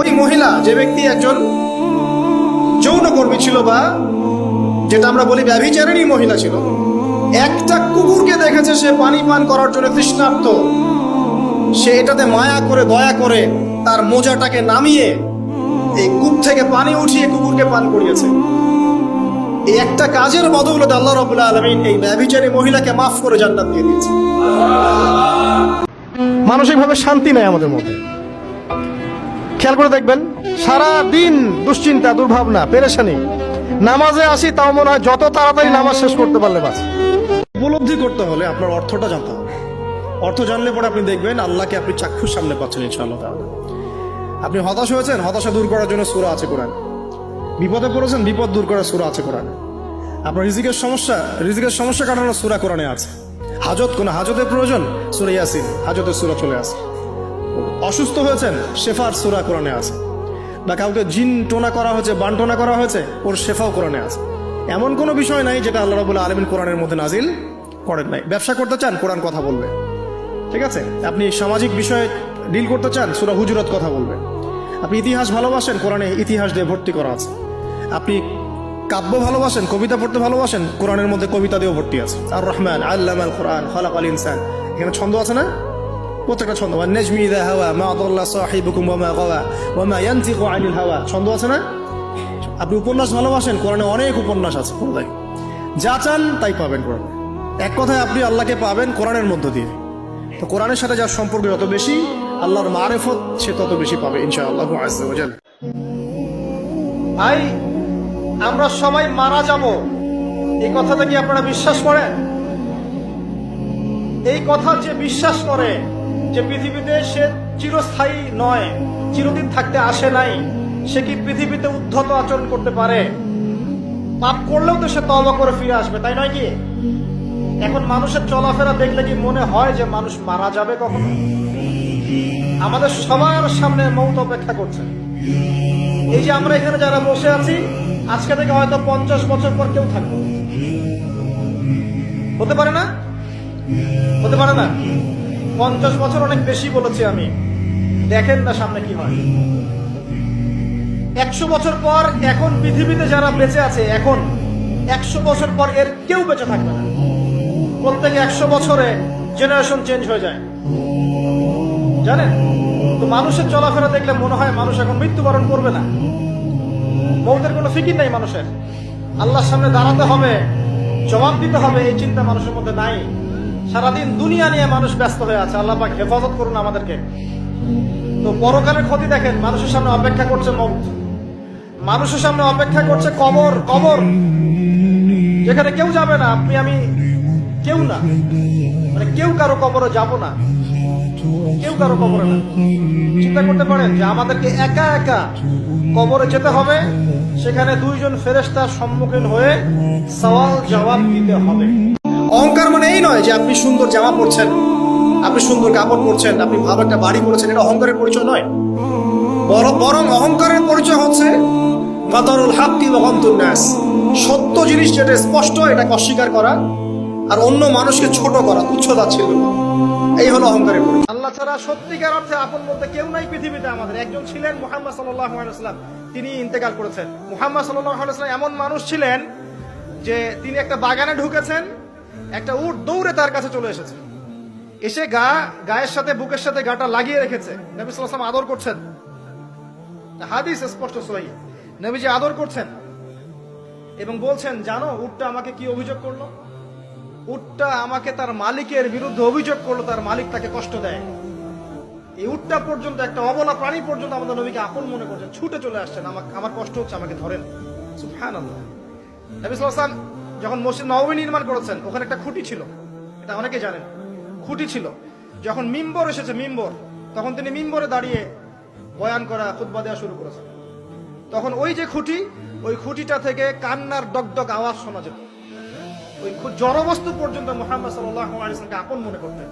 ওই মহিলা, যে ব্যক্তি একজন যৌনকর্মী ছিল বা যেটা আমরা বলি ব্যভিচারিণী মহিলা ছিল, একটা কুকুরকে দেখেছে সে পানি পান করার জন্য তৃষ্ণার্ত, সে এটাতে মায়া করে দয়া করে তার মোজাটাকে নামিয়ে এই কূপ থেকে পানি উঠিয়ে কুকুরকে পান করিয়েছে। এই একটা কাজের বদৌলতে আল্লাহ রাব্বুল আলামিন এই ব্যভিচারী মহিলাকে মাফ করে জান্নাত দিয়ে দিয়েছে। মানসিকভাবে শান্তি নেই আমাদের মধ্যে। খেয়াল করে দেখবেন, সারা দিন দুশ্চিন্তা, দুর্ভাবনা, পেরেশানি। নামাজে আসি তাও মনে হয় যত তাড়াতাড়ি নামাজ শেষ করতে পারলে বাস। উপলব্ধি করতে হলে আপনার অর্থটা জানতে হবে। অর্থ জানলে পরে আপনি দেখবেন আল্লাহকে আপনি চাক্ষুর সামনে পাচ্ছেন ইনশাআল্লাহ তাআলা। আপনি হতাশ হয়েছেন, হতাশা দূর করার জন্য সূরা আছে কোরআনে। বিপদে পড়েছেন, বিপদ দূর করার সূরা আছে কোরআনে। আপনার রিজিকের সমস্যা কাটানোর সূরা কোরআনে আছে। কোন হাজতের প্রয়োজন, সূরা ইয়াসিন, হাজতের সূরা চলে আসে। অসুস্থ হয়েছেন, শেফার সূরা কোরআনে আছে। বা কাউকে জিন টোনা করা হয়েছে, বান টোনা করা হয়েছে, ওর শেফাও কোরআনে আছে। এমন কোনো বিষয় নাই যেটা আল্লাহ রাব্বুল আলামিন কোরআনের মধ্যে নাজিল করেন নাই। ব্যবসা করতে চান, কোরআন কথা বলবে, ঠিক আছে? আপনি সামাজিক বিষয়ে ডিল করতে চান, সূরা হুজুরাত কথা বলবে। আপনি ইতিহাস ভালোবাসেন, কোরআনে ইতিহাস দিয়ে ভর্তি করা আছে। আপনি কাব্য ভালোবাসেন, কবিতা পড়তে ভালোবাসেন, কোরআনের মধ্যে কবিতা দিয়েও ভর্তি আছে। আর রহমান আল্লামাল কোরআন খালাকাল ইনসান, এখানে ছন্দ আছে না? প্রত্যেকটা ছন্দ। ওয়ান নাজমি ইযা হাওয়া মা দাল্লা সাহিবুকুম ওয়া মা গাওয়া ওয়া মা ইয়ানতিকু আনিল হাওয়া, ছন্দ আছে না? আপনি উপন্যাস ভালোবাসেন, কোরআনে অনেক উপন্যাস আছে। কোরআনে যা চান তাই পাবেন কোরআনে। এক কথায় আপনি আল্লাহকে পাবেন কোরআনের মধ্য দিয়ে। তো কোরআনের সাথে যার সম্পর্ক যত বেশি, আল্লাহর মারিফত সে তত বেশি পাবে ইনশাআল্লাহ আযজা ওয়া জাল্লা। ভাই, আমরা সবাই মারা যাব, এই কথাটা কি আপনারা বিশ্বাস করেন? এই কথা যে বিশ্বাস করে যে পৃথিবীতে সে চিরস্থায়ী নয়, চিরদিন থাকতে আসে নাই, সে কি পৃথিবীতে উদ্ধত আচরণ করতে পারে? পাপ করলেও তো সে তওবা করে ফিরে আসবে, তাই নয় কি? এখন মানুষের চলাফেরা দেখলে কি মনে হয় যে মানুষ মারা যাবে কখনো? আমাদের সবার সামনে মৌত অপেক্ষা করছে। এই যে আমরা এখানে যারা বসে আছি, আজকে থেকে হয়তো 50 বছর পর কেউ থাকবো, হতে পারে না? হতে পারে না? 50 বছর অনেক বেশি বলেছি আমি। দেখেন না সামনে কি হয়। 100 বছর পর এখন পৃথিবীতে যারা বেঁচে আছে, এখন 100 বছর পর এর কেউ বেঁচে থাকবে না। প্রত্যেক 100 বছরে জেনারেশন চেঞ্জ হয়ে যায়, জানেন? তো মানুষের চলাফেরা দেখলে মনে হয় মানুষ এখন মৃত্যুবরণ করবে না। মৌতের কোনো ফিকির নাই মানুষের। আল্লাহর সামনে দাঁড়াতে হবে, জবাব দিতে হবে, এই চিন্তা মানুষের মধ্যে নাই। সারাদিন দুনিয়া নিয়ে মানুষ ব্যস্ত হয়ে আছে। আল্লাহ পাক হেফাজত করুন আমাদেরকে। তো পরকালের ক্ষতি দেখেন, মানুষের সামনে অপেক্ষা করছে মৌত, মানুষের সামনে অপেক্ষা করছে কবর। কবর যেখানে কেউ যাবে না, আপনি আমি কেউ না, মানে কেউ কারো কবরে যাব না, কেউ কারো কবরে না। চিন্তা করতে পারেন যে আমাদেরকে একা একা কবরে যেতে হবে, সেখানে 2 জন ফেরেশতার সম্মুখীন হয়ে সওয়াল জবাব দিতে হবে। অহংকার মানে এই নয় যে আপনি সুন্দর জামা পরছেন, আপনি সুন্দর কাপড় পরছেন, আপনি ভালো একটা বাড়ি করেছেন, এটা অহংকারের পরিচয় নয়। বরং অহংকারের পরিচয় হচ্ছে বাতারুল হাক্কি ওয়া গামতুন নাস, সত্য জিনিস যেটা স্পষ্ট এটাকে অস্বীকার করা, আর অন্য মানুষকে ছোট করা, তুচ্ছ-তাচ্ছিল্য করা, এই হলো অহংকারের পরিচয়। আল্লাহ ছাড়া সত্যিকার অর্থে আপন বলতে কেউ নাই পৃথিবীতে। আমাদের একজন ছিলেন মুহাম্মদ সাল্লাল্লাহু আলাইহি ওয়াসাল্লাম, তিনি ইন্তেকাল করেছেন। মুহাম্মদ সাল্লাল্লাহু আলাইহি ওয়াসাল্লাম এমন মানুষ ছিলেন যে তিনি একটা বাগানে ঢুকেছেন, একটা উট দৌড়ে তার কাছে চলে এসেছে, এসে গায়ের সাথে বুকের সাথে গাটা লাগিয়ে রেখেছে। নবী সাল্লাল্লাহু আলাইহি ওয়াসাল্লাম আদর করছেন, হাদিস স্পষ্ট সহিহ, নবীজি আদর করছেন এবং বলছেন, জানো উটটা আমাকে কি অভিযোগ করলো? উটটা আমাকে তার মালিকের বিরুদ্ধে অভিযোগ করলো, তার মালিক তাকে কষ্ট দেয়। এই উটটা পর্যন্ত, একটা অবলা প্রাণী পর্যন্ত আমাদের নবীকে আপন মনে করছেন, ছুটে চলে আসছেন, আমার কষ্ট হচ্ছে, আমাকে ধরেন। সুবহানাল্লাহ। নবী সাল্লাল্লাহু আলাইহি ওয়াসাল্লাম যখন মসজিদ নববী নির্মাণ করেছেন, ওখানে একটা খুঁটি ছিল, এটা অনেকে জানেন, খুঁটি ছিল। যখন মিম্বর এসেছে, তখন তিনি মিম্বরে দাঁড়িয়ে বয়ান করা, খুতবা দেওয়া শুরু করেছেন। তখন ওই যে খুঁটি, ওই খুঁটিটা থেকে কান্নার ডগডগ আওয়াজ শোনা যেত। ওই জড়বস্তু পর্যন্ত মুহাম্মদ সাল্লাল্লাহু আলাইহি ওয়াসাল্লামকে আপন মনে করতেন।